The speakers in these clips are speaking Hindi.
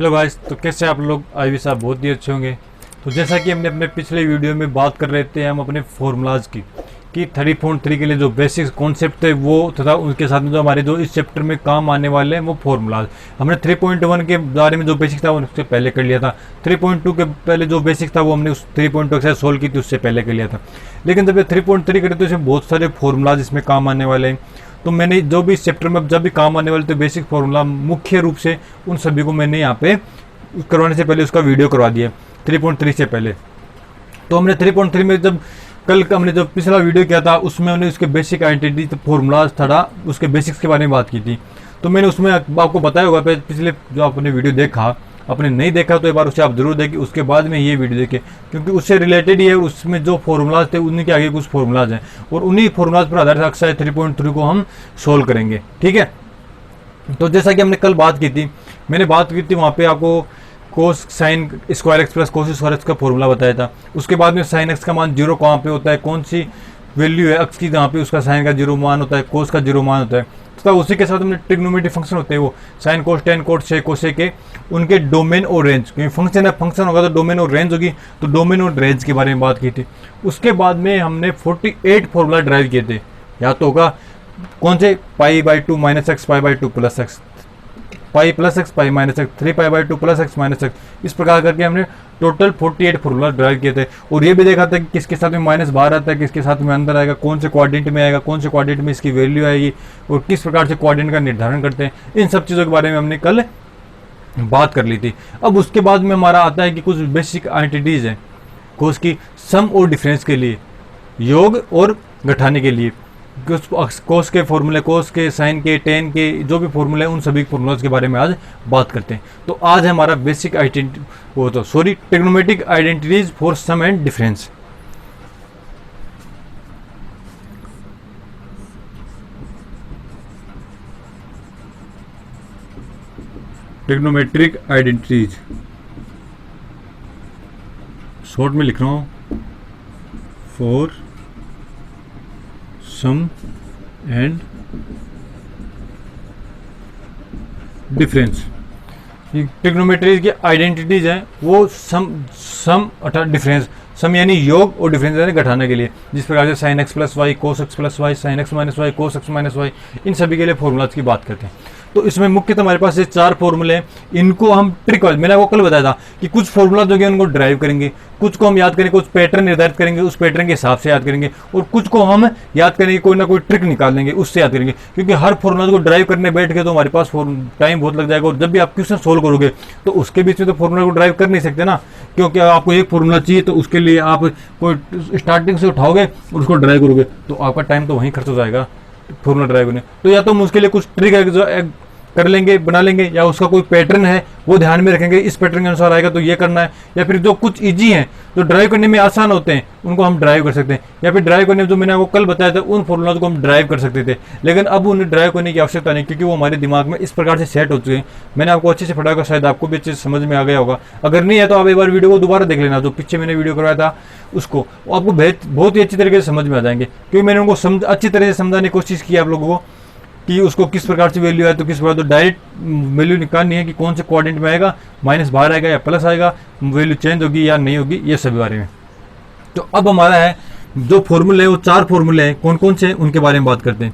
हेलो गाइस, तो कैसे आप लोग? आई साहब बहुत ही अच्छे होंगे। तो जैसा कि हमने अपने पिछले वीडियो में बात कर रहे थे हम अपने फॉर्मूलाज की कि 3.3 के लिए जो बेसिक कॉन्सेप्ट थे वो तथा उनके साथ में जो हमारे जो इस चैप्टर में काम आने वाले हैं वो फॉर्मूलाज। हमने 3.1 के बारे में जो बेसिक था उससे पहले कर लिया था। 3.2 के पहले जो बेसिक था वो हमने उस 3.2 एक्सरसाइज सोल्व की थी उससे पहले कर लिया था। लेकिन जब ये 3.3 करें तो इसमें बहुत सारे फॉर्मूलाज इसमें काम आने वाले हैं। तो मैंने जो भी इस चैप्टर में जब भी काम आने वाले थे बेसिक फॉर्मूला मुख्य रूप से उन सभी को मैंने यहाँ पे करवाने से पहले उसका वीडियो करवा दिया 3.3 से पहले। तो हमने 3.3 में जब कल हमने जो पिछला वीडियो किया था उसमें हमने उसके बेसिक आइडेंटिटी फॉर्मूलाज था उसके बेसिक्स के बारे में बात की थी। तो मैंने उसमें आपको बताया होगा पिछले जो आपने वीडियो देखा, आपने नहीं देखा तो एक बार उसे आप जरूर देखें, उसके बाद में ये वीडियो देखें क्योंकि उससे रिलेटेड ही है। उसमें जो फॉर्मूलाज थे उन्हीं के आगे कुछ फॉर्मूलाज हैं और उन्हीं फॉर्मूलाज पर आधारित एक्सरसाइज 3.3 को हम सोल्व करेंगे। ठीक है, तो जैसा कि हमने कल बात की थी, मैंने बात की थी वहाँ पे आपको कोस sign square x plus cos square x का फॉर्मूला बताया था। उसके बाद में साइन एक्स का मान 0 कहाँ पे होता है, कौन सी वैल्यू है एक्स की जहाँ पे उसका साइन का 0 मान होता है, कोस का 0 मान होता है। तो उसी के साथ हमने ट्रिग्नोमेट्री फंक्शन होते हैं वो साइन कोस टेन कोट से कोसे के उनके डोमेन और रेंज, क्योंकि फंक्शन है, फंक्शन होगा तो डोमेन और रेंज होगी, तो डोमेन और रेंज के बारे में बात की थी। उसके बाद में हमने 48 फॉर्मूला ड्राइव किए थे। या तो होगा कौन से पाई/2 माइनस एक्स पाई/2 plus x, pi plus x pi minus x, 3π/2 plus x minus x, इस प्रकार करके हमने टोटल 48 फॉर्मूला ड्राइव किए थे। और ये भी देखा था कि किसके साथ में माइनस बाहर आता है, किसके साथ में अंदर आएगा, कौन से क्वाड्रेंट में आएगा, कौन से क्वाड्रेंट में इसकी वैल्यू आएगी और किस प्रकार से क्वाड्रेंट का निर्धारण करते हैं। इन सब चीज़ों के बारे में हमने कल बात कर ली थी। अब उसके बाद में हमारा आता है कि कुछ बेसिक आइडेंटिटीज़ हैं कोस की सम और डिफरेंस के लिए, योग और घटाने के लिए, कोस के फॉर्मूले, कोस के, साइन के, टेन के जो भी फॉर्मूले हैं उन सभी फॉर्मूलाज के बारे में आज बात करते हैं। तो आज है हमारा basic trigonometric identities for sum and difference. Trigonometric identities short में लिख रहा हूं for sum and difference. Trigonometry की आइडेंटिटीज हैं वो सम अर्थात डिफरेंस, सम यानी योग और डिफरेंस यानी घटाने के लिए, जिस प्रकार से sine x plus y cos x plus y, sine x minus y cos x minus y, इन सभी के लिए फॉर्मूलाज की बात करते हैं। तो इसमें मुख्यतः हमारे पास ये 4 फॉर्मूले हैं। इनको हम ट्रिक वाइज, मैंने आपको कल बताया था कि कुछ फॉर्मूला जो है उनको ड्राइव करेंगे, कुछ को हम याद करेंगे, कुछ पैटर्न निर्धारित करेंगे, उस पैटर्न के हिसाब से याद करेंगे, और कुछ को हम याद करेंगे, कोई ना कोई ट्रिक निकाल लेंगे उससे याद करेंगे। क्योंकि हर फॉर्मूला को ड्राइव करने बैठ के तो हमारे पास टाइम बहुत लग जाएगा और जब भी आप क्वेश्चन सोल्व करोगे तो उसके बीच में तो फॉर्मूला को ड्राइव कर नहीं सकते ना, क्योंकि आपको एक फॉर्मूला चाहिए तो उसके लिए आप कोई स्टार्टिंग से उठाओगे और उसको ड्राइव करोगे तो आपका टाइम तो वहीं खर्च हो जाएगा फॉर्मूला ड्राइव करने। तो या तो हम उसके लिए कुछ ट्रिक है जो कर लेंगे, बना लेंगे, या उसका कोई पैटर्न है वो ध्यान में रखेंगे, इस पैटर्न के अनुसार आएगा तो ये करना है, या फिर जो कुछ इजी हैं जो ड्राइव करने में आसान होते हैं उनको हम ड्राइव कर सकते हैं, या फिर ड्राइव करने में जो मैंने आपको कल बताया था उन फॉर्मूलाज को हम ड्राइव कर सकते थे। लेकिन अब उन्हें ड्राइव करने की आवश्यकता नहीं क्योंकि वो हमारे दिमाग में इस प्रकार से सेट हो चुके हैं। मैंने आपको अच्छे से पढ़ाया होगा, शायद आपको भी अच्छे से समझ में आ गया होगा। अगर नहीं है तो आप एक बार वीडियो को दोबारा देख लेना, जो पीछे मैंने वीडियो करवाया था उसको, आपको बहुत ही अच्छी तरीके से समझ में आ जाएंगे, क्योंकि मैंने उनको अच्छी तरह से समझाने की कोशिश की आप लोगों को कि उसको किस प्रकार से वैल्यू है, तो किस प्रकार तो डायरेक्ट वैल्यू निकालनी है कि कौन से क्वाड्रेंट में आएगा, माइनस बाहर आएगा या प्लस आएगा, वैल्यू चेंज होगी या नहीं होगी, ये सभी बारे में। तो अब हमारा है जो फॉर्मूले हैं वो 4 फॉर्मूले हैं, कौन कौन से हैं उनके बारे में बात करते हैं।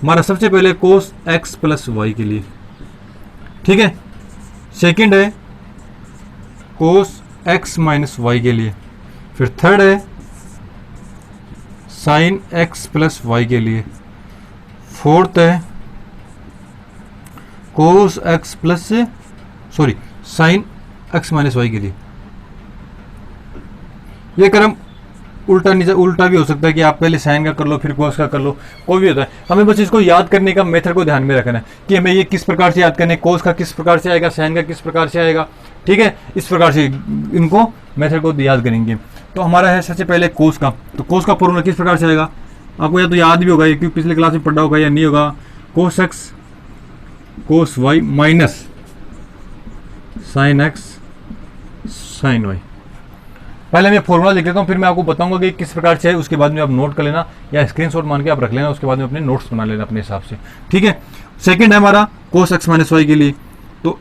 हमारा सबसे पहले कोस एक्स प्लस वाई के लिए, ठीक है। सेकेंड है कोस एक्स माइनस वाई के लिए, फिर थर्ड है साइन एक्स प्लस वाई के लिए, फोर्थ है cos x plus sine x minus y के लिए। ये क्रम उल्टा भी हो सकता है कि आप पहले साइन का कर लो फिर कोस का कर लो, कोई भी होता है। हमें बस इसको याद करने का मेथड को ध्यान में रखना है कि हमें ये किस प्रकार से याद करना है, कोस का किस प्रकार से आएगा, साइन का किस प्रकार से आएगा, ठीक है। इस प्रकार से इनको मेथड को याद करेंगे। तो हमारा है सबसे पहले कोस का, तो कोस का फॉर्मूला किस प्रकार से आएगा आपको या तो याद भी होगा क्योंकि पिछले क्लास में पढ़ा होगा या नहीं होगा। Cos x cos y minus sine x sine y. पहले मैं फॉर्मूला लिख लेता हूँ, फिर मैं आपको बताऊंगा कि किस प्रकार से है, उसके बाद में आप नोट कर लेना या स्क्रीनशॉट मान के आप रख लेना, उसके बाद में अपने नोट्स बना लेना अपने हिसाब से, ठीक है। सेकंड है हमारा कोस एक्स माइनस वाई के लिए, तो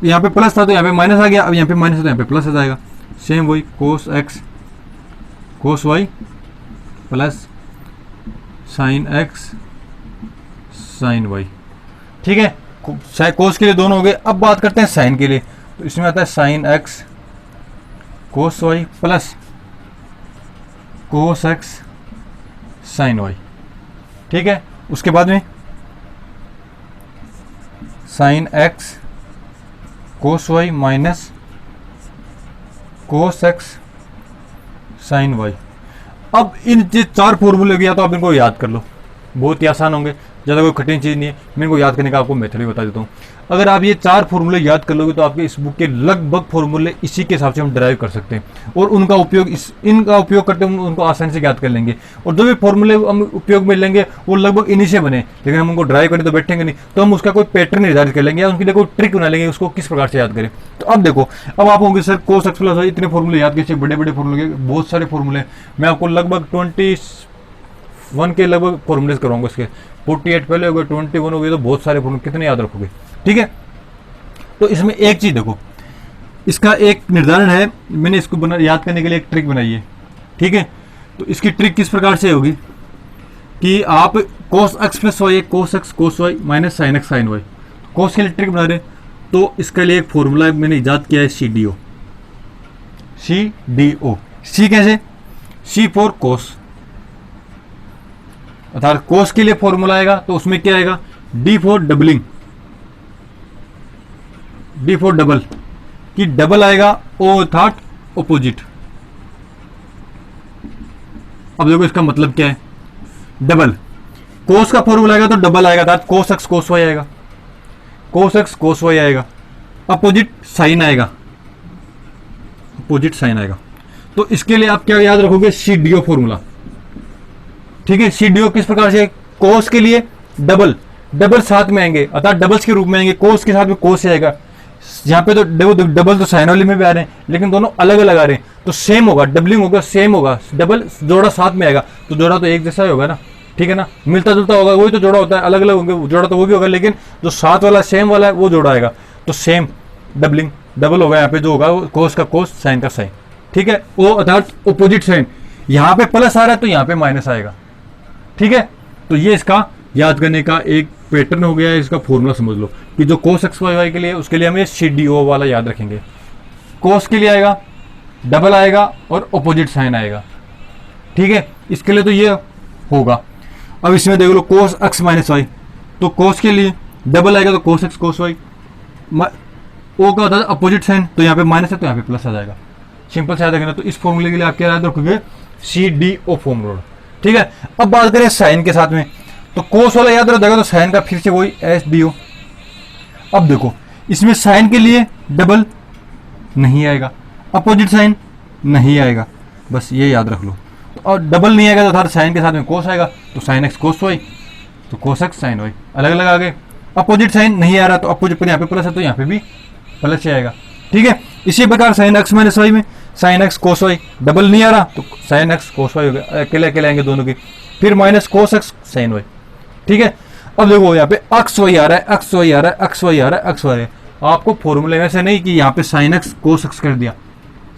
यहाँ पे प्लस था तो यहाँ पे माइनस आ गया, अब यहाँ पे माइनस है तो यहाँ पे प्लस आ जाएगा। सेम वही cos x cos y plus sine x sine y. ठीक है, कोस के लिए दोनों हो गए। अब बात करते हैं साइन के लिए, तो इसमें आता है sine x cos y plus cos x sine y. ठीक है, उसके बाद में sine x cos y minus cos x sine y. अब इन ये 4 फॉर्मूले गया तो आप इनको याद कर लो, बहुत ही आसान होंगे, ज़्यादा कोई कठिन चीज़ नहीं है। मैं इनको याद करने का आपको मेथड भी बता देता हूँ। अगर आप ये 4 फॉर्मूले याद कर लोगे तो आपके इस बुक के लगभग फॉर्मूले इसी के हिसाब से हम ड्राइव कर सकते हैं और उनका उपयोग इनका उपयोग करते हुए उनको आसानी से याद कर लेंगे। और जो भी फॉर्मूले हम उपयोग में लेंगे वो लगभग इन्हीं से बने, लेकिन हम उनको ड्राइव करें तो बैठेंगे नहीं, तो हम उसका कोई पैटर्न निर्धारित कर लेंगे या उनके लिए कोई ट्रिक बना लेंगे उसको किस प्रकार से याद करें। तो अब देखो, अब आप होंगे sir cos x plus y इतने फॉर्मूले याद कैसे, बड़े बड़े फॉर्मूले, बहुत सारे फॉर्मूले। मैं आपको लगभग 21 के लगभग फॉर्मूलेज कराऊंगा इसके। 48 पहले हो गए, 21 हो गए, तो बहुत सारे फॉर्मूले कितने याद रखोगे। ठीक है, तो इसमें एक चीज देखो, इसका एक निर्धारण है, मैंने इसको याद करने के लिए एक ट्रिक बनाई है। ठीक है, तो इसकी ट्रिक किस प्रकार से होगी कि आप cos x plus y cos x cos y minus sine x sine y, cos के लिए ट्रिक बना रहे, तो इसके लिए एक फॉर्मूला मैंने ईजाद किया है सी डी ओ। सी कैसे, सी फॉर कोस, अर्थात कोस के लिए फॉर्मूला आएगा तो उसमें क्या आएगा, D for doubling, D for double, कि डबल आएगा ओ अर्थात ऑपोजिट। अब देखो इसका मतलब क्या है, डबल कोस का फॉर्मूला आएगा तो डबल आएगा, अर्थात कोस एक्स कोस वाई आएगा, कोस एक्स कोस वाई आएगा, अपोजिट साइन आएगा, अपोजिट साइन आएगा। तो इसके लिए आप क्या याद रखोगे, सी डी ओ फॉर्मूला। ठीक है, सी डी ओ किस प्रकार से, कोस के लिए डबल, डबल साथ में आएंगे, अर्थात डबल्स के रूप में आएंगे, कोस के साथ में कोस आएगा। यहाँ पे तो डबल तो साइन वाले में भी आ रहे हैं, लेकिन दोनों अलग अलग आ रहे हैं, तो सेम होगा, डबलिंग होगा सेम होगा, डबल जोड़ा साथ में आएगा, तो जोड़ा तो एक जैसा ही होगा ना। ठीक है ना, मिलता जुलता होगा, वही तो जोड़ा होता है, अलग अलग होंगे जोड़ा तो वो भी होगा, लेकिन जो साथ वाला सेम वाला है वो जोड़ा आएगा, तो सेम डबलिंग, डबल होगा यहाँ पे जो होगा कोस का कोस साइन का साइन। ठीक है, वो अर्थात अपोजिट साइन, यहाँ पे प्लस आ रहा है तो यहाँ पे माइनस आएगा। ठीक है, तो ये इसका याद करने का एक पैटर्न हो गया है, इसका फॉर्मूला समझ लो कि जो कोस एक्स वाई वाई के लिए उसके लिए हम ये सी डी ओ वाला याद रखेंगे। कोस के लिए आएगा, डबल आएगा और अपोजिट साइन आएगा। ठीक है, इसके लिए तो ये होगा। अब इसमें देख लो कोस एक्स माइनस वाई, तो कोस के लिए डबल आएगा तो कोस एक्स कोस वाई, ओ का होता है अपोजिट साइन, तो यहाँ पे माइनस है तो यहाँ पे प्लस आ जाएगा। सिंपल से याद रखना। तो इस फॉर्मूले के लिए आप क्या याद रखोगे, सी डी ओ फॉर्मूला। ठीक है, अब बात करें साइन के साथ में, तो कोस वाला याद रख देगा तो साइन का फिर से वही एस डी ओ। अब देखो इसमें साइन के लिए डबल नहीं आएगा, अपोजिट साइन नहीं आएगा, बस ये याद रख लो। और डबल नहीं आएगा तो साइन के साथ में कोस आएगा, तो साइन एक्स कोस वाई, तो कोस एक्स साइन वाई, अलग अलग आ गए। अपोजिट साइन नहीं आ रहा तो अपोजिट पर यहाँ पे प्लस है तो यहाँ पे भी प्लस ही आएगा। ठीक है, इसी प्रकार साइन एक्स माइनस वाई में sine x cos Y, double नहीं आ रहा तो साइन एक्स कोस वाई हो गया, अकेले अकेले आएंगे दोनों की, फिर minus cos x sine y. ठीक है, अब देखो यहाँ पे एक्स वाई आ रहा है, एक्स वाई आ रहा है, एक्स वाई आ रहा है, एक्स वाई। आपको फॉर्मूले में से नहीं कि यहाँ पे साइन एक्स कोस एक्स कर दिया,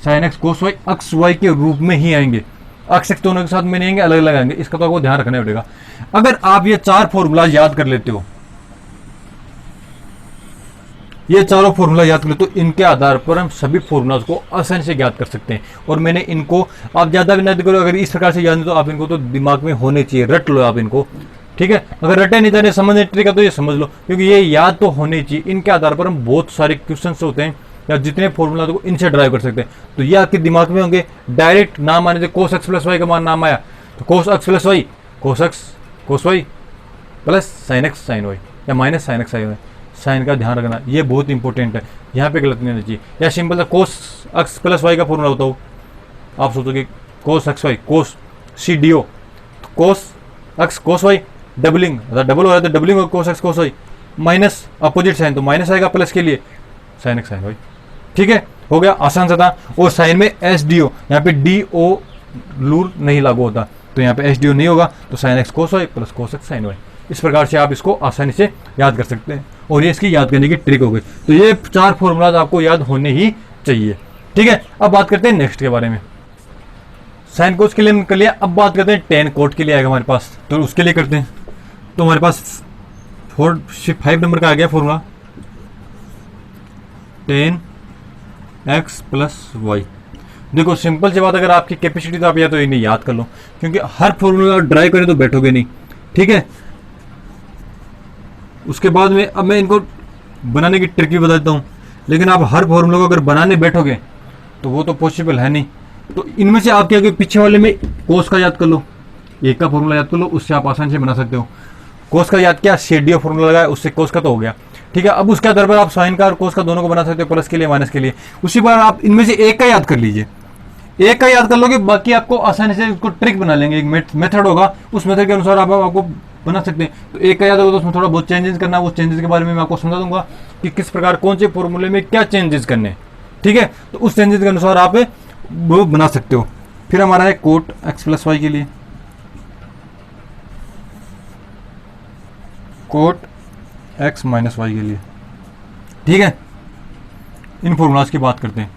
sign x cos Y x Y के रूप में ही आएंगे, एक्स एक्स दोनों के साथ में नहीं आएंगे, अलग अलग आएंगे। इसका तो आपको ध्यान रखना पड़ेगा। अगर आप ये 4 फॉर्मूला याद कर लेते हो, ये चारों फॉर्मूला याद कर ले, तो इनके आधार पर हम सभी फॉर्मूलाज को आसानी से याद कर सकते हैं। और मैंने इनको आप ज़्यादा भी याद करो, अगर इस प्रकार से याद नहीं तो आप इनको तो दिमाग में होने चाहिए, रट लो आप इनको। ठीक है, अगर रटे नहीं जाने समझने तरीका तो ये समझ लो, क्योंकि ये याद तो होने चाहिए। इनके आधार पर हम बहुत सारे क्वेश्चन होते हैं या जितने फॉर्मूला को इनसे ड्राइव कर सकते हैं, तो ये आपके दिमाग में होंगे। डायरेक्ट नाम आने से कोस एक्स प्लस वाई का मान नाम आया तो cos x plus y, cos x cos y plus sine x sine y या minus sine x sine y. Sign का ध्यान रखना, ये बहुत इंपॉर्टेंट है, यहाँ पे गलत नहीं होना चाहिए। या सिंपल सा कोस एक्स प्लस वाई का फॉर्मूला होता हो, आप सोचोगे cos x y, cos C D O, cos x cos y, doubling अगर डबल हो रहा है तो डबलिंग हो cos x cos y, minus opposite sign तो माइनस आएगा प्लस के लिए साइन एक्स साइन वाई। ठीक है, हो गया, आसान सा था। और साइन में एस डी ओ, यहाँ पे डी ओ रूल नहीं लागू होता, तो यहाँ पे एस डी ओ नहीं होगा, तो sine x cos y plus cos x sine y. इस प्रकार से आप इसको आसानी से याद कर सकते हैं, और ये इसकी याद करने की ट्रिक हो गई। तो ये 4 फॉर्मूलाज आपको याद होने ही चाहिए। ठीक है, अब बात करते हैं नेक्स्ट के बारे में। साइन कोस के लिए हमने कर लिया, अब बात करते हैं टेन कोट के लिए आएगा हमारे पास, तो उसके लिए करते हैं। तो हमारे पास 5 नंबर का आ गया formula, tan x plus y. देखो सिंपल सी बात, अगर आपकी कैपेसिटी तो आप या तो इन्हें याद कर लो, क्योंकि हर फॉर्मूला ड्राइव करें तो बैठोगे नहीं। ठीक है, उसके बाद में अब मैं इनको बनाने की ट्रिक भी बताता हूँ, लेकिन आप हर फॉर्मूला को अगर बनाने बैठोगे तो वो तो पॉसिबल है नहीं। तो इनमें से आप क्या, पीछे वाले में कोस का याद कर लो, एक का फॉर्मूला याद कर लो, उससे आप आसानी से बना सकते हो। कोस का याद किया, शेडियो फॉर्मूला लगाया, उससे कोस का तो हो गया। ठीक है, अब उसके आधार पर आप साइन का और कोस का दोनों को बना सकते हो, प्लस के लिए माइनस के लिए। उसी बार आप इनमें से एक का याद कर लीजिए, एक का याद कर लोगे, बाकी आपको आसानी से उसको ट्रिक बना लेंगे। एक मेथड होगा, उस मेथड के अनुसार आप आपको बना सकते हैं। तो एक का याद होगा तो उसमें थोड़ा बहुत चेंजेस करना, वो चेंजेस के बारे में मैं आपको समझा दूंगा कि किस प्रकार कौन से फॉर्मूले में क्या चेंजेस करने। ठीक है, तो उस चेंजेस के अनुसार आप वो बना सकते हो। फिर हमारा है कोट एक्स प्लस वाई के लिए, कोट एक्स माइनस वाई के लिए। ठीक है, इन फॉर्मूलाज की बात करते हैं।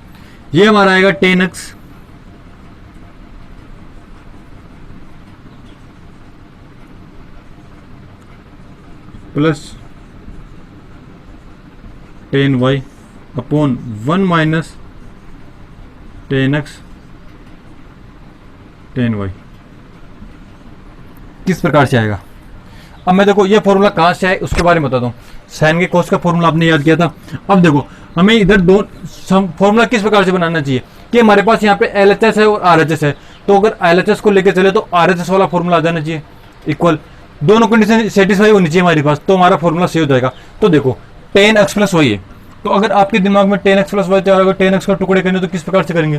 ये हमारा आएगा tan x plus tan y upon 1 minus tan x tan y. किस प्रकार से आएगा, अब मैं देखो ये फॉर्मूला कहाँ से आए उसके बारे में बताता हूँ। साइन के कोस का फॉर्मूला आपने याद किया था। अब देखो हमें इधर दो फॉर्मूला किस प्रकार से बनाना चाहिए कि हमारे पास यहाँ पे LHS है और RHS है। तो अगर LHS को लेके चले तो RHS वाला फॉर्मूला आ जाना चाहिए इक्वल, दोनों कंडीशन सेटिस्फाई होनी चाहिए हमारे पास, तो हमारा फॉर्मूला सही हो जाएगा। तो देखो 10x प्लस वाई है, तो अगर आपके दिमाग में 10x प्लस वाई, अगर 10x का टुकड़े करने तो किस प्रकार से करेंगे।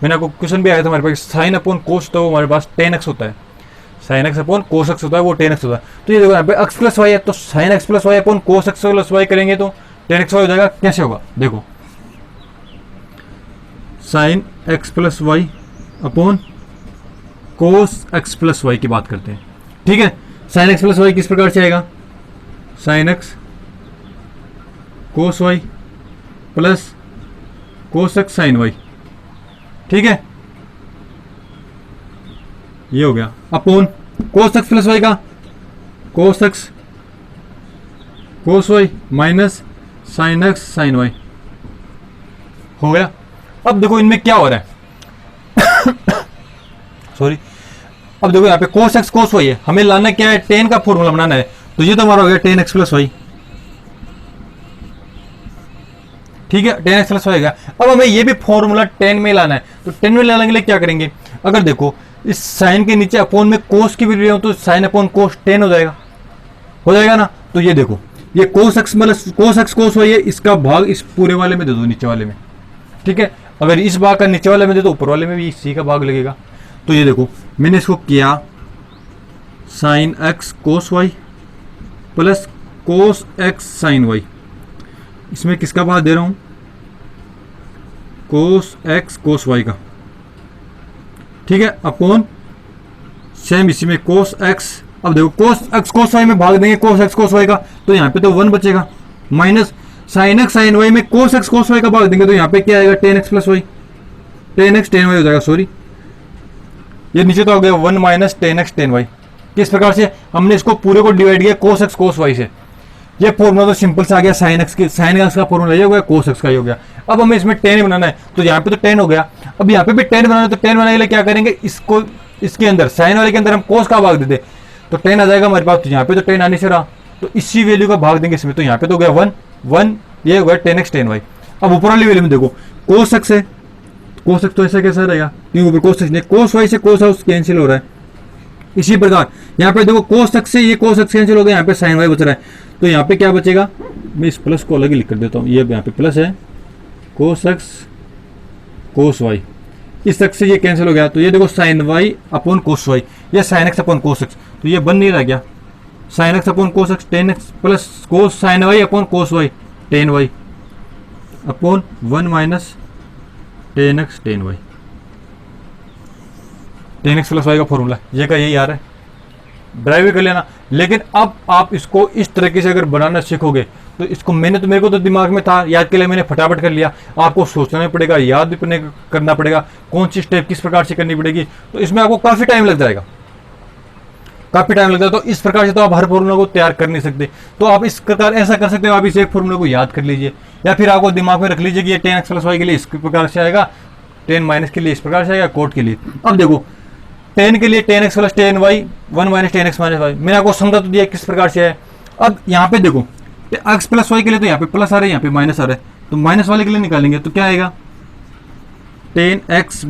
मैंने आपको क्वेश्चन भी आया था हमारे पास, साइन अपॉन कोस, तो हमारे पास 10x होता है, sine x upon cos x होता है, वो 10x होता है। तो ये देखो यहाँ पे x प्लस वाई है, तो sine x plus y upon cos x plus y करेंगे तो 10x वाई हो जाएगा। कैसे होगा, देखो sine x plus y upon cos x plus y की बात करते हैं। ठीक है, साइन एक्स प्लस वाई किस प्रकार से आएगा, sine x cos y plus cos x sine y. ठीक है, ये हो गया upon cos x plus y का cos x cos y minus sine x sine y हो गया। अब देखो इनमें क्या हो रहा है सॉरी, अब देखो यहाँ पे कोस एक्स कोस वाई है, हमें लाना क्या है, 10 का फॉर्मूला बनाना है। तो ये तो हमारा हो गया 10x प्लस वाई। ठीक है, 10x प्लस वाई गया। अब हमें ये भी फॉर्मूला 10 में लाना है, तो 10 में लाने के लिए क्या करेंगे, अगर देखो इस साइन के नीचे अपॉन में कोस की भी ले तो साइन अपॉन कोस 10 हो जाएगा ना। तो ये देखो ये कोस एक्स मतलब कोस एक्स कोस वाई है, इसका भाग इस पूरे वाले में दे दो, नीचे वाले में। ठीक है, अगर इस भाग का नीचे वाले में दे दो, ऊपर वाले में भी इसी का भाग लगेगा। तो ये देखो मैंने इसको किया sine x cos y plus cos x sine y, इसमें किसका भाग दे रहा हूं, कोस एक्स कोस वाई का। ठीक है, अपॉन सेम इसी में कोस एक्स। अब देखो कोस एक्स कोस वाई में भाग देंगे कोस एक्स कोस वाई का, तो यहाँ पे तो 1 बचेगा, minus sine x sine y में कोस एक्स कोस वाई का भाग देंगे, तो यहाँ पे क्या आएगा 10x plus Y, 10x 10 Y हो जाएगा। सॉरी, ये नीचे तो हो गया 1 माइनस 10x 10 वाई। किस प्रकार से हमने इसको पूरे को डिवाइड किया कोस एक्स कोस वाई से। ये फॉर्मूला तो सिंपल से आ गया, साइन एक्स का फॉर्मूला ये हो गया, कोस एक्स का ही हो गया। अब हमें इसमें 10 बनाना है, तो यहाँ पे तो 10 हो गया। अब यहाँ पे भी 10 बनाना है, तो 10 बनाने के लिए क्या करेंगे, इसको इसके अंदर साइन वाले के अंदर हम कोस का भाग दे दे, तो 10 आ जाएगा हमारे पास। तो यहाँ पे तो 10 आने से रहा, तो इसी वैल्यू का भाग देंगे इसमें, तो यहाँ पे तो गया 1 ये हो गया 10x 10 वाई। अब ऊपर वाली वैल्यू में देखो कोस एक्स है, कोस एक्स तो ऐसा कैसा रहेगा, क्योंकि ऊपर कोस एक्स नहीं, कोस वाई से कोस एक्स कैंसिल हो रहा है। इसी प्रकार यहाँ पे देखो कोस एक्स से ये कोस एक्स कैंसिल हो गया, यहाँ पे साइन वाई बच रहा है। तो यहाँ पे क्या बचेगा, मैं इस प्लस को अलग ही लिख कर देता हूँ, ये यहाँ पे प्लस है कोस एक्स कोस वाई, इस एक्स से ये कैंसिल हो गया। तो ये देखो sine y upon cos y, ये sine x upon cos x, तो ये बन नहीं रह गया, sine x upon cos x 10x plus cos sine y upon cos y 10 y upon 1 minus 10x 10 y. 10x plus y का फॉर्मूला ये का यही आ रहा है। ड्राइव भी कर लेना। लेकिन अब आप इसको इस तरीके से अगर बनाना सीखोगे तो इसको मैंने तो मेरे को तो दिमाग में था, याद के लिए मैंने फटाफट कर लिया। आपको सोचना पड़ेगा, याद भी करना पड़ेगा, कौन सी स्टेप किस प्रकार से करनी पड़ेगी, तो इसमें आपको काफ़ी टाइम लग जाएगा, काफ़ी टाइम लगता है। तो इस प्रकार से तो आप हर फॉर्मूला को तैयार कर नहीं सकते। तो आप इस प्रकार ऐसा कर सकते हो, आप इस एक फॉर्मूला को याद कर लीजिए, या फिर आपको दिमाग में रख लीजिए कि ये tan x + y के लिए इस प्रकार से आएगा, tan - के लिए इस प्रकार से आएगा, कोट के लिए। अब देखो tan के लिए tan x + tan y 1 - tan x - y, मैंने आपको समझा तो दिया किस प्रकार से है। अब यहाँ पे देखो x + y के लिए तो यहाँ पे प्लस आ रहा है, यहाँ पे माइनस आ रहा है, तो माइनस वाले के लिए निकालेंगे तो क्या आएगा, tan x -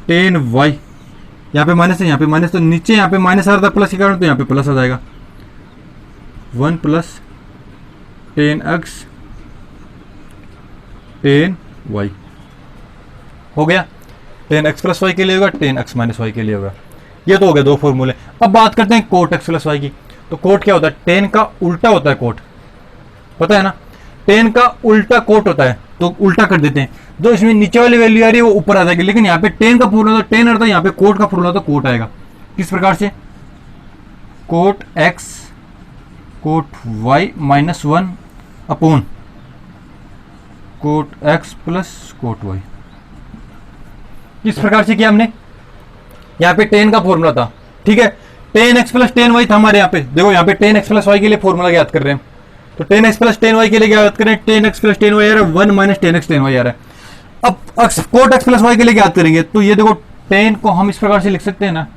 tan y, यहाँ पे माइनस है, यहाँ पे माइनस, तो नीचे यहाँ पे माइनस आ रहा था प्लस के कारण, तो यहाँ पे प्लस आ जाएगा, 1 + tan x tan y हो गया। tan x + y के लिए होगा, tan x - y के लिए होगा। ये तो हो गया दो फॉर्मूले। अब बात करते हैं कोट x + y की। तो कोट क्या होता है, tan का उल्टा होता है कोट, पता है ना, tan का उल्टा कोट होता है, तो उल्टा कर देते हैं। जो इसमें नीचे वाली वैल्यू आ रही है वो ऊपर आ जाएगी, लेकिन यहाँ पे tan का फॉर्मूला तो tan आता है, यहाँ पे कोट का फॉर्मूला तो कोट आएगा। किस प्रकार से, cot x cot y -1 upon cot x + cot y। किस प्रकार से किया हमने, यहाँ पे tan का फॉर्मूला था, ठीक है, tan x + tan y था हमारे यहाँ पे। देखो यहाँ पे tan x + y के लिए फॉर्मूला याद कर रहे हैं, तो tan x + tan y के लिए क्या याद करें, tan x + tan y आ रहा है, 1 - tan x tan y आ रहा है। अब कोट x + y के लिए क्या याद करेंगे, तो ये देखो tan को हम इस प्रकार से लिख सकते हैं ना,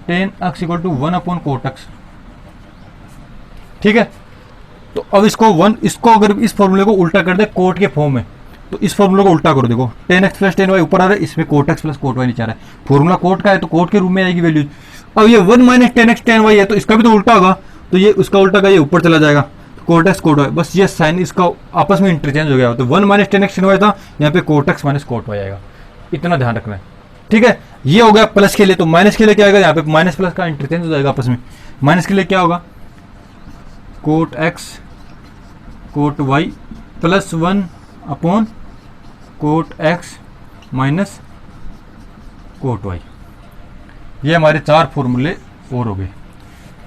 tan x = 1 upon cot x, ठीक है। तो अब इसको अगर इस फॉर्मूले को उल्टा कर दे कोट के फॉर्म में, तो इस फॉर्मूले को उल्टा करो, देखो tan x + tan y ऊपर आ रहा है, इसमें कोट x + कोट y नीचे आ रहा है, फॉर्मूला कोट का है तो कोट के रूप में आएगी वैल्यू। अब ये 1 - tan x tan y है, तो इसका भी तो उल्टा होगा, तो ये उसका उल्टा का ये ऊपर चला जाएगा, कोट x कोट y, बस ये साइन इसका आपस में इंटरचेंज हो गया। तो 1 - tan x tan y था, यहाँ पे कोट x - कोट y आएगा, इतना ध्यान रखना है, ठीक है। ये हो गया प्लस के लिए। तो माइनस के लिए क्या आएगा, यहाँ पे माइनस प्लस का इंटरचेंज हो जाएगा आपस में। माइनस के लिए क्या होगा, cot x cot y +1 upon cot x - cot y। ये हमारे चार फॉर्मूले और हो गए।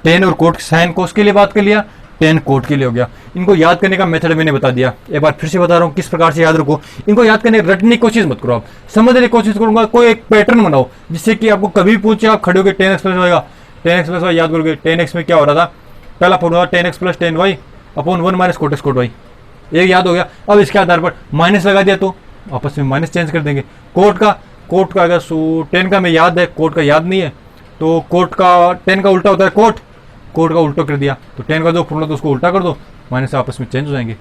tan और कोट साइन कोस के लिए बात कर लिया, tan कोट के लिए हो गया। इनको याद करने का मेथड मैंने बता दिया, एक बार फिर से बता रहा हूँ किस प्रकार से याद रखो। इनको याद करने रटने की कोशिश मत करो, आप समझने की कोशिश करूंगा। कोई एक पैटर्न बनाओ जिससे कि आपको कभी पूछे आप खड़े होकर tan x + y, tan x + y याद करोगे। tan x में क्या हो रहा था, पहला formula tan x + tan y upon 1 - cot x cot y, एक याद हो गया। अब इसके आधार पर माइनस लगा दिया तो आपस में माइनस चेंज कर देंगे। कोट का अगर tan का में याद है, कोट का याद नहीं है, तो tan का उल्टा होता है कोट का उल्टा कर दिया, तो tan का जो फॉर्मूला तो उसको उल्टा कर दो, माइनस आपस में चेंज हो जाएंगे,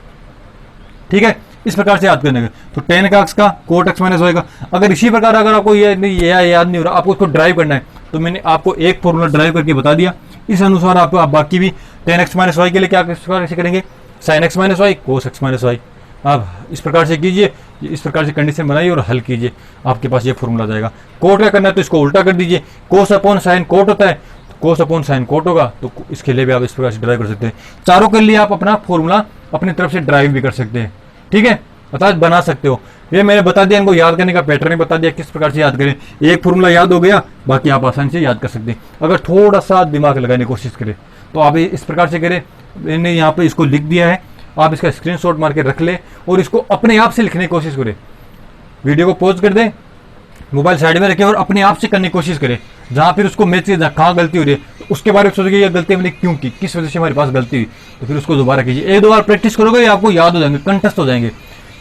ठीक है। इस प्रकार से याद करने का। तो tan का x का कोट x - y का। अगर इसी प्रकार अगर आपको ये याद नहीं हो रहा, आपको उसको ड्राइव करना है, तो मैंने आपको एक फॉर्मूला ड्राइव करके बता दिया। इस अनुसार आप बाकी भी tan x - y के लिए क्या कैसे करेंगे, sin x - y cos x - y। आप इस प्रकार से कीजिए, इस प्रकार से कंडीशन बनाइए और हल कीजिए, आपके पास ये फॉर्मूला जाएगा। कोट का करना है तो इसको उल्टा कर दीजिए, कोस अपॉन साइन कोट होता है, कोस अपॉन साइन कोट होगा, तो इसके लिए भी आप इस प्रकार से ड्राइव कर सकते हैं। चारों के लिए आप अपना फॉर्मूला अपनी तरफ से ड्राइव भी कर सकते हैं, ठीक है, अर्थात बना सकते हो। ये मैंने बता दिया, इनको याद करने का पैटर्न बता दिया किस प्रकार से याद करें। एक फॉर्मूला याद हो गया, बाकी आप आसानी से याद कर सकते हैं अगर थोड़ा सा दिमाग लगाने की कोशिश करें। तो आप इस प्रकार से करें, मैंने यहाँ पे इसको लिख दिया है, आप इसका स्क्रीनशॉट मार के रख ले और इसको अपने आप से लिखने की कोशिश करें। वीडियो को पॉज कर दें, मोबाइल साइड में रखें और अपने आप से करने की कोशिश करें। जहाँ फिर उसको मैच कहाँ गलती हो रही है, तो उसके बारे में सोचेंगे ये गलती हमने क्यों की, किस वजह से हमारे पास गलती हुई, तो फिर उसको दोबारा कीजिए। एक दो बार प्रैक्टिस करोगे आपको याद हो जाएंगे, कंठस्थ हो जाएंगे।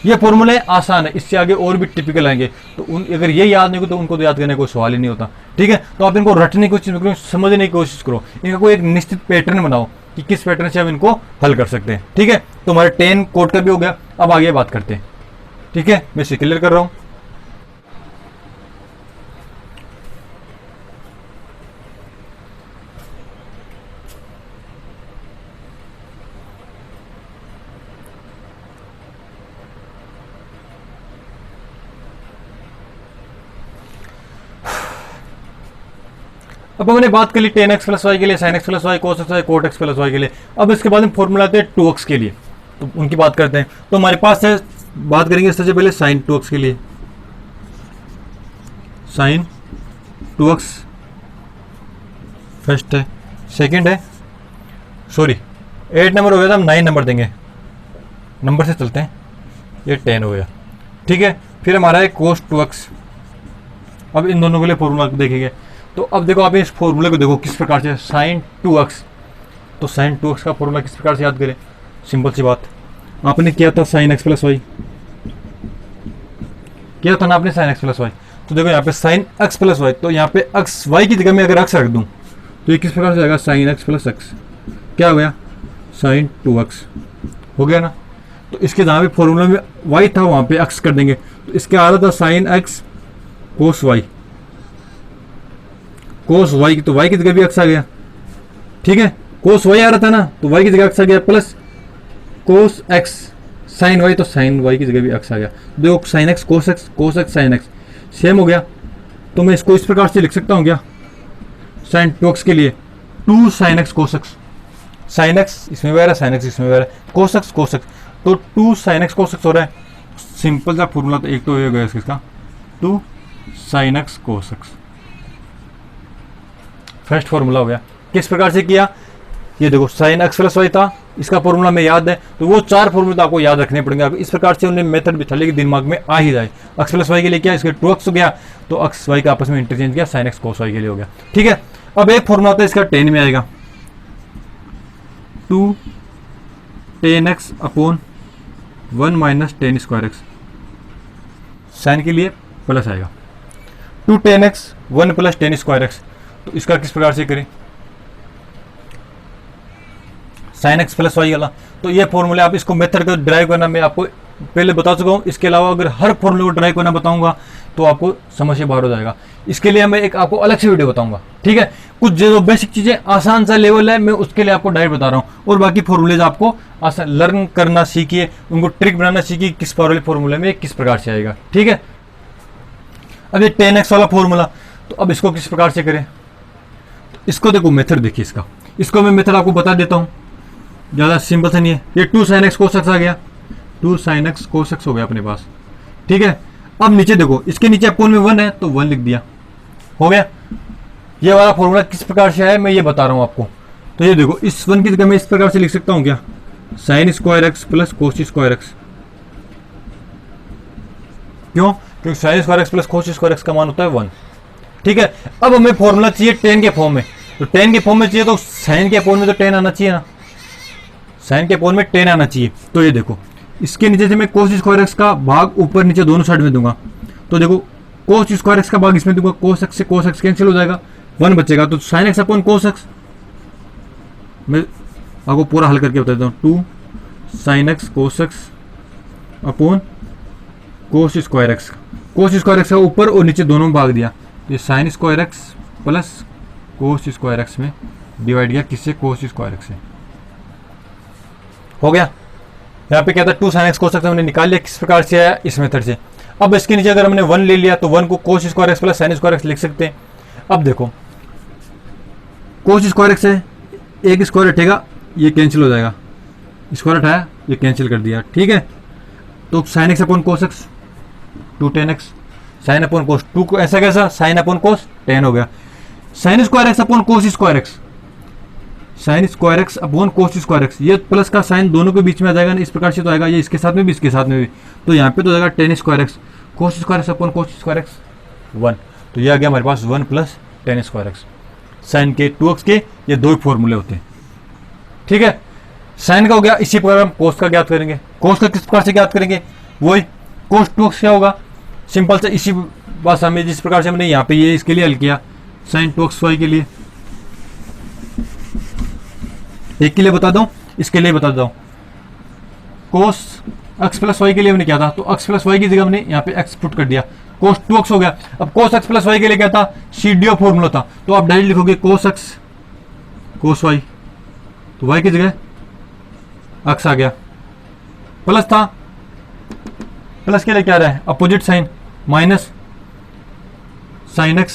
ये फॉर्मूले आसान है, इससे आगे और भी टिपिकल आएंगे। तो अगर ये याद नहीं हो तो उनको तो याद करने का कोई सवाल ही नहीं होता, ठीक है। तो आप इनको रटने की कोशिश करो, समझने की कोशिश करो, इनका कोई एक निश्चित पैटर्न बनाओ कि किस पैटर्न से हम इनको हल कर सकते हैं, ठीक है। तो हमारे tan कोट का भी हो गया। अब आगे बात करते हैं, ठीक है, मैं इसे क्लियर कर रहा हूँ। अब हमने बात कर ली tan x + y के लिए, sin x + y, cos x y, cot x + y के लिए। अब इसके बाद में फॉर्मूला आते हैं 2x के लिए, तो उनकी बात करते हैं। तो हमारे पास है, बात करेंगे सबसे पहले sin 2x के लिए। sin 2x फर्स्ट है, सेकंड है, सॉरी 8 नंबर हो गया था, हम 9 नंबर देंगे, नंबर से चलते हैं, ये 10 हो गया। ठीक है, फिर हमारा है cos 2x। अब इन दोनों के लिए फॉर्मूला देखेंगे। तो अब देखो आप इस फॉर्मूले को देखो किस प्रकार से, sin 2x। तो sin 2x का फॉर्मूला किस प्रकार से याद करें, सिंपल सी बात, आपने किया था sin x प्लस वाई, किया था ना आपने sin x प्लस वाई। तो देखो यहाँ पे sin x प्लस वाई, तो यहाँ पे x y की जगह में अगर x रख दूँ तो ये किस प्रकार से आएगा, sin x प्लस x, क्या हो गया, sin 2x हो गया ना। तो इसके जहाँ पे फॉर्मूला में y था वहाँ पे x कर देंगे, तो इसके आ रहा था sin x cos y, cos y की, तो y की जगह भी x आ गया। ठीक है, cos y आ रहा था ना, तो y की जगह x आ गया, plus cos x sin y, तो sin y की जगह भी x आ गया। देखो sin x cos x sin x same हो गया। तो मैं इसको इस प्रकार से लिख सकता हूँ क्या, sin 2x के लिए 2 sin x cos x, sin x इसमें भी आ रहा है, sin x इसमें भी आ रहा है, cos x, तो 2 sin x cos x हो रहा है। सिंपल सा फॉर्मूला, तो एक तो ये गया इसका 2 sin x cos x, first formula हो गया। किस प्रकार से किया, ये देखो sin x प्लस वाई था, इसका फॉर्मूला में याद है, तो वो 4 फॉर्मूले तो आपको याद रखने पड़ेंगे। इस प्रकार से उन्हें मेथड बिठा ले कि दिमाग में आ ही जाए। x प्लस वाई के लिए क्या, इसके 2x हो गया, तो x y का आपस में इंटरचेंज किया, sin x cos y के लिए हो गया। ठीक है, अब एक फॉर्मूला होता है इसका 10 में आएगा, 2 tan x upon 1 minus tan square x, sine के लिए प्लस आएगा, 2 tan x 1 plus tan square x. तो इसका किस प्रकार से करें, साइन एक्स प्लस वाई वाला। तो ये फॉर्मूले आप इसको मेथड को ड्राइव करना मैं आपको पहले बता चुका हूँ। इसके अलावा अगर हर फॉर्मूले को ड्राइव करना बताऊंगा तो आपको समझ से बाहर हो जाएगा। इसके लिए मैं एक आपको अलग से वीडियो बताऊंगा। ठीक है, कुछ जो बेसिक चीज़ें आसान सा लेवल है मैं उसके लिए आपको डायरेक्ट बता रहा हूँ, और बाकी फॉर्मूलेज आपको आसान लर्न करना सीखिए, उनको ट्रिक बनाना सीखिए, किस फॉर्मूले में किस प्रकार से आएगा। ठीक है, अब ये 10x वाला फॉर्मूला, तो अब इसको किस प्रकार से करें, इसको देखो मेथड देखिए इसको मैं मेथड आपको बता देता हूँ, ज़्यादा सिंपल से नहीं है। ये 2 sin x cos x आ गया, 2 sin x cos x हो गया अपने पास। ठीक है, अब नीचे देखो, इसके नीचे अपोन में 1 है तो 1 लिख दिया, हो गया। ये वाला फॉर्मूला किस प्रकार से आया मैं ये बता रहा हूँ आपको। तो ये देखो, इस 1 की जगह मैं इस प्रकार से लिख सकता हूँ क्या, sin square x plus cos square x। क्यों, क्योंकि sin square x plus cos square x का मान होता है 1। ठीक है, अब हमें फॉर्मूला चाहिए 10 के फॉर्म में, तो 10 के फॉर्म में चाहिए तो sin के अपोन में तो 10 आना चाहिए ना, sin के अपोन में 10 आना चाहिए। तो ये देखो, इसके नीचे से मैं cos स्क्वायर x का भाग ऊपर नीचे दोनों साइड में दूंगा, तो देखो cos स्क्वायर x का भाग इसमें दूंगा, cos x से cos x कैंसिल हो जाएगा, 1 बचेगा, तो sin x upon cos x। मैं आपको पूरा हल करके बता देता हूँ, 2 sin x cos x upon cos square x। cos square x का ऊपर और नीचे दोनों भाग दिया, ये sin square x plus cos square x में डिवाइड किया, किससे, cos स्क्वायर x से, हो गया। यहाँ पे क्या था, 2 sin x cos x हमने निकाल लिया, किस प्रकार से आया, इस मेथड से। अब इसके नीचे अगर हमने 1 ले लिया तो 1 को cos square x plus sin square x लिख सकते हैं। अब देखो, cos स्क्वायर x है, एक स्क्वायर हटेगा, ये कैंसिल हो जाएगा, स्क्वायर हटाया, ये कैंसिल कर दिया। ठीक है, तो sin x upon cos x 2 tan x, sin upon cos 2 को ऐसा कैसा, sin अपॉन cos 10 हो गया, sin square x upon cos square x, sin square x upon cos square x, ये प्लस का साइन दोनों के बीच में आ जाएगा ना, इस प्रकार से तो आएगा, ये इसके साथ में भी इसके साथ में भी, तो यहाँ पे तो जाएगा tan square x cos square x upon cos square x 1, तो ये आ गया हमारे पास 1 plus tan square x। Sine के 2x के ये दो फॉर्मूले होते हैं। ठीक है, साइन का हो गया, इसी प्रकार हम कोस का ज्ञात करेंगे। कोस का किस प्रकार से ज्ञात करेंगे, वही कोस 2x क्या होगा, सिंपल से इसी भाषा में जिस प्रकार से हमने यहाँ पे ये इसके लिए हल किया, साइन 2xy के लिए, एक के लिए बता दूं, इसके लिए बता दूं, कोस x प्लस वाई के लिए हमने क्या था, तो x प्लस वाई की जगह हमने यहाँ पे x पुट कर दिया, कोस 2x हो गया। अब कोस x प्लस वाई के लिए क्या था, CDO फॉर्मूला था, तो आप डायरेक्ट लिखोगे कोस x कोस y, तो y की जगह x आ गया, प्लस था, प्लस के लिए क्या रहा है, opposite sine, minus sine x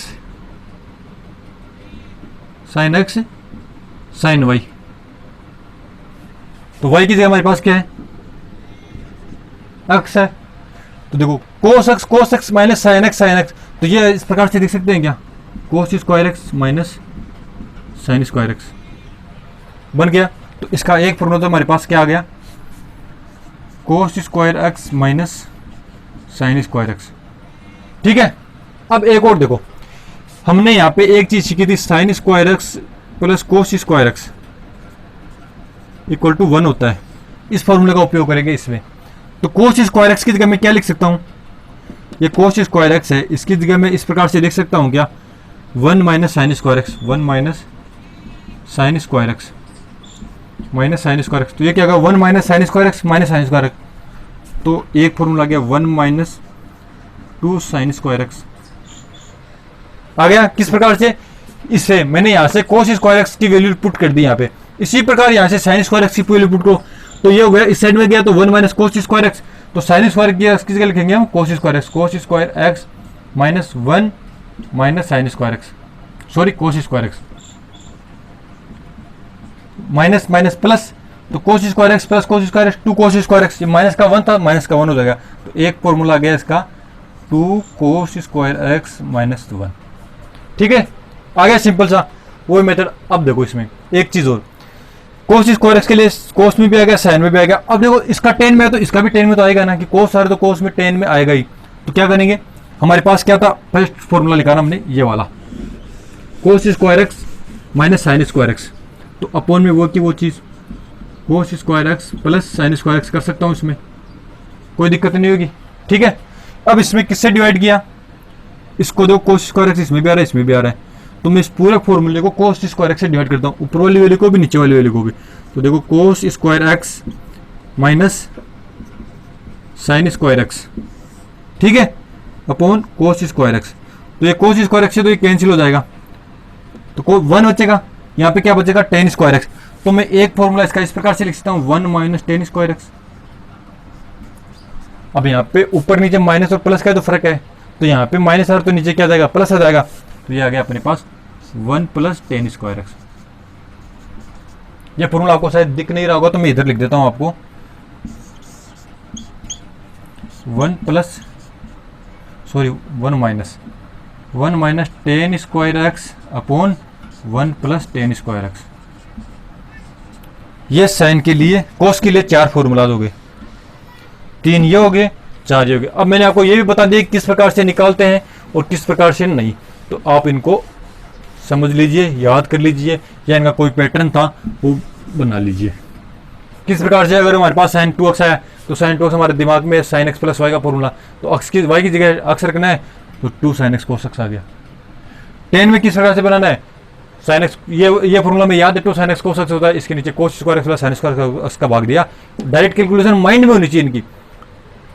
sine y, तो y की जगह हमारे पास क्या है, x है। तो देखो cos x minus sine x, तो ये इस प्रकार से लिख सकते हैं क्या, cos square x minus sine square x बन गया। तो इसका एक फॉर्मूला तो हमारे पास क्या आ गया, कोस square x minus sine square x. ठीक है, अब एक और देखो, हमने यहाँ पे एक चीज सीखी थी, sine square x plus cos square x equal to 1 होता है। इस फॉर्मूले का उपयोग करेंगे इसमें। तो कोस स्क्वायर एक्स की जगह मैं क्या लिख सकता हूँ, ये कोस स्क्वायर एक्स है, इसकी जगह मैं इस प्रकार से लिख सकता हूँ क्या, 1 minus sine square x, 1 minus sine square x minus sine square x. तो ये क्या होगा, 1 minus sine square x minus sine square x. तो एक फॉर्मूला आ गया 1 माइनस 2 साइन स्क्वायर एक्स आ गया। किस प्रकार से, इससे मैंने यहाँ से कोस स्क्वायर एक्स की वैल्यू पुट कर दी यहाँ पे, इसी प्रकार यहाँ से साइन स्क्वायर एक्स की वैल्यू पुट करो। तो ये हो गया, इस साइड में गया तो 1 माइनस कोस स्क्वायर एक्स, तो साइन स्क्वायर की जगह लिखेंगे हम cos square x minus 1 minus sine square x, sorry cos square x minus minus plus, तो cos square x plus cos square x, 2 cos square x, minus का 1 था, माइनस का 1 हो जाएगा। तो एक फॉर्मूला आ गया इसका 2 कोस स्क्वायर एक्स माइनस 1। ठीक है, आ गया सिंपल सा वही मेथड। अब देखो इसमें एक चीज और, कोस स्क्वायर एक्स के लिए कोस में भी आएगा, साइन में भी आएगा। अब देखो इसका टेन में है तो इसका भी टेन में तो आएगा ना, कि कोस आ रहा है तो कोस में टेन में आएगा ही। तो क्या करेंगे, हमारे पास क्या था, फर्स्ट फॉर्मूला लिखा ना हमने ये वाला, कोस square x minus sine square x, तो अपॉन में वो की वो चीज कोस square x plus sign square x कर सकता हूँ, इसमें कोई दिक्कत नहीं होगी। ठीक है, अब इसमें किससे डिवाइड किया, इसको दो कोस स्क्वायर एक्स इसमें भी आ रहा है इसमें भी आ रहा है, तो मैं इस पूरे फॉर्मूले को कोस स्क्वायर एक्स से डिवाइड करता हूँ, ऊपर वाली वैल्यू को भी नीचे वाली वैल्यू को भी। तो देखो कोस square x minus sine square x, ठीक है, अपॉन कोस स्क्वायर एक्स। तो ये कोस स्क्वायर एक्स से तो ये कैंसिल हो जाएगा, तो 1 बचेगा, यहाँ पे क्या बचेगा, टेन स्क्वायर एक्स। तो मैं एक फॉर्मूला इसका इस प्रकार से लिख सकता हूँ 1 माइनस टेन स्क्वायर एक्स। अब यहाँ पे ऊपर नीचे माइनस और प्लस का तो फर्क है, तो यहाँ पे माइनस आ रहा तो नीचे क्या जाएगा, प्लस आ जाएगा। तो ये आ गया अपने पास 1 प्लस टेन स्क्वायर एक्स। ये फॉर्मूला आपको शायद दिख नहीं रहा होगा तो मैं इधर लिख देता हूँ आपको, 1 minus tan square x upon 1 plus tan square x. ये साइन के लिए, कोस के लिए 4 फॉर्मूला हो गए, 3 ये हो गए, 4 ये हो गए। अब मैंने आपको ये भी बता दिया किस प्रकार से निकालते हैं और किस प्रकार से नहीं, तो आप इनको समझ लीजिए, याद कर लीजिए, या इनका कोई पैटर्न था वो बना लीजिए। किस प्रकार से, अगर हमारे पास साइन 2x आया तो साइन 2x हमारे दिमाग में साइन x प्लस वाई का फॉर्मूला, तो x की y की जगह अक्स रखना है तो 2 साइन x कोस x आ गया। 10 में किस प्रकार से बनाना है, साइन एक्स, ये फॉर्मूला में याद है, 2 साइन एक्स कोस एक्स होता है, इसके नीचे कोस square x plus sign square x का भाग दिया। डायरेक्ट कैलकुलेशन माइंड में होनी चाहिए इनकी,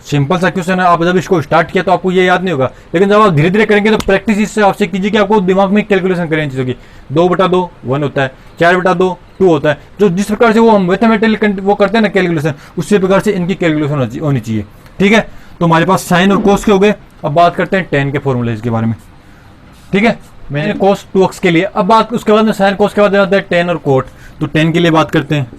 सिंपल सा क्वेश्चन है। आप जब इसको स्टार्ट किया तो आपको ये याद नहीं होगा, लेकिन जब आप धीरे धीरे करेंगे तो प्रैक्टिस इससे आपसे कीजिए कि आपको दिमाग में कैलकुलेशन करें चीज़ों की। 2/2 1 होता है, 4/2 2 होता है, जो जिस प्रकार से वो हम मैथमेटिकल वो करते हैं ना कैलकुलेशन, उसी प्रकार से इनकी कैलकुलेशन होनी चाहिए। ठीक है, तो हमारे पास साइन और कोस के हो गए। अब बात करते हैं टेन के फॉर्मूलेज के बारे में। ठीक है, मैंने कोस 2x के लिए, अब बात उसके बाद में साइन कोस के बाद आता है टेन और कोट। तो 10 के लिए बात करते हैं,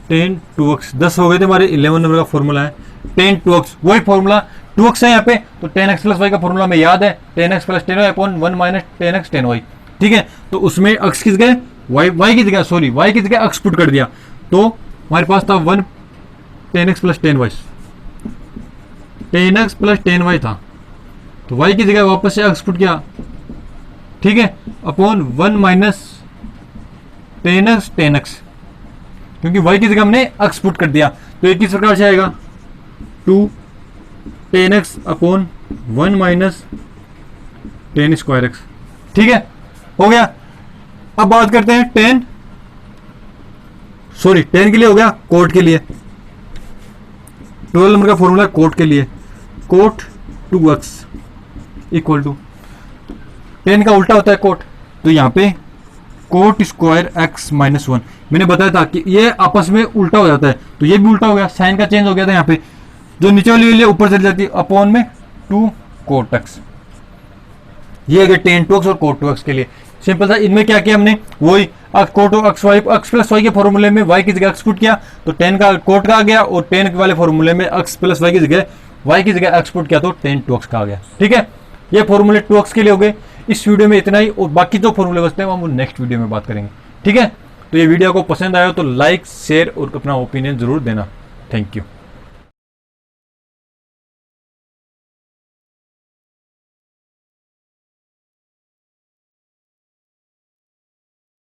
टेन 2x 10 हो गए थे हमारे, 11 नंबर का फॉर्मूला है टेन 2x, वही फॉर्मूला 2x है यहाँ पे, तो 10x प्लस वाई का फॉर्मूला में याद है, 10x plus 10y upon 1 minus 10x 10y। ठीक है, तो उसमें x की जगह y की जगह, सॉरी y की जगह x पुट कर दिया, तो हमारे पास था 1 10x plus 10y, 10x plus 10y था, तो y की जगह वापस से x पुट किया। ठीक है, अपॉन 1 माइनस 10x, क्योंकि y की जगह हमने x पुट कर दिया, तो ये किस प्रकार से आएगा, 2 10x upon 1 minus 10 square x. ठीक है, हो गया। अब बात करते हैं 10 के लिए हो गया, कोट के लिए 12 नंबर का फॉर्मूला कोट के लिए, कोट 2x इक्वल टू 10 का उल्टा होता है कोट, तो यहाँ पे कोट स्क्वायर एक्स माइनस 1। मैंने बताया था कि ये आपस में उल्टा हो जाता है, तो ये भी उल्टा हो गया, साइन का चेंज हो गया था, यहाँ पे जो नीचे वाली वैल्यू ऊपर चली जाती है, अपॉन में 2 कोट एक्स। ये अगर टेन 2x और कोट 2x के लिए सिंपल था। इनमें क्या किया हमने, वही cot x y, x plus y के फॉर्मूले में y की जगह x पुट किया, तो 10 का कोट का आ गया, और 10 वाले फॉर्मूले में x प्लस वाई की जगह y की जगह x पुट किया, तो 10 2x का आ गया। ठीक है, ये फॉर्मूले 2x के लिए हो गए। इस वीडियो में इतना ही, और बाकी जो फॉर्मूले बचते हैं हम नेक्स्ट वीडियो में बात करेंगे। ठीक है, तो ये वीडियो को पसंद आया तो लाइक शेयर और अपना ओपिनियन जरूर देना। Thank you.